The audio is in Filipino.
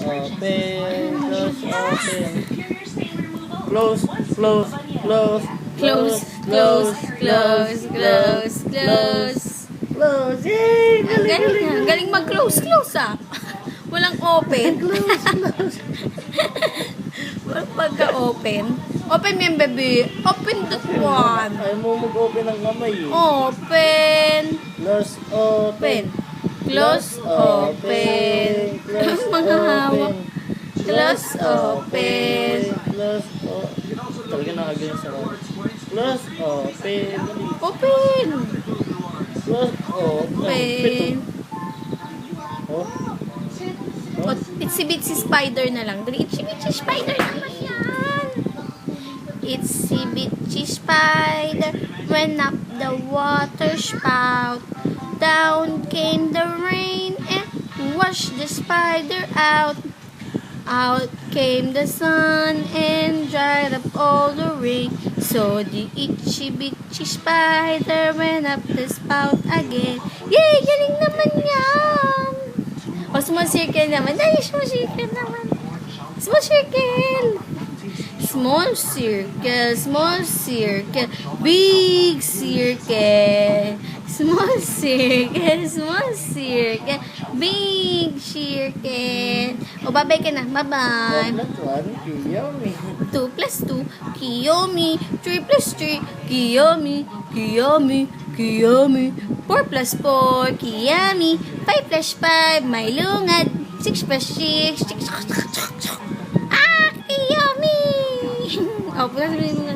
open, close, close, close, Close, close, close, close, close. close. Yay! Ang galing nga. Galing mag-close, close ah. Walang open. Close, close. Walang pagka-open. Open mo yung baby. Open that one. Ayaw mo mag-open ng kamay eh. Open. Close, open. Close, open. Close, Mga hawak. open. Close, open. Close, open. Talaga nakagaling sa mga. Close, open. Open. Close, open. Open. Oh. O, itsy-bitsy spider na lang. Dali, itsy-bitsy spider naman yan. Itsy-bitsy spider went up the water spout. Down came the rain and washed the spider out. Out came the sun and dried up all the rain. So the itsy-bitsy spider went up the spout again. Yay! Galing naman yan! O, small circle naman. Dahil small circle naman. Small circle. Small circle. Small circle. Big circle. Small circle. Small circle. Big circle. O, bye-bye ka na. Bye-bye. 2 plus 2, Kiyomi. 3 plus 3, Kiyomi. Kiyomi. Kiyomi. 4 plus 4, Kiyomi. 5 plus 5, may lungad. 6 plus 6, Kiyomi. O, pula sabihin mo nga.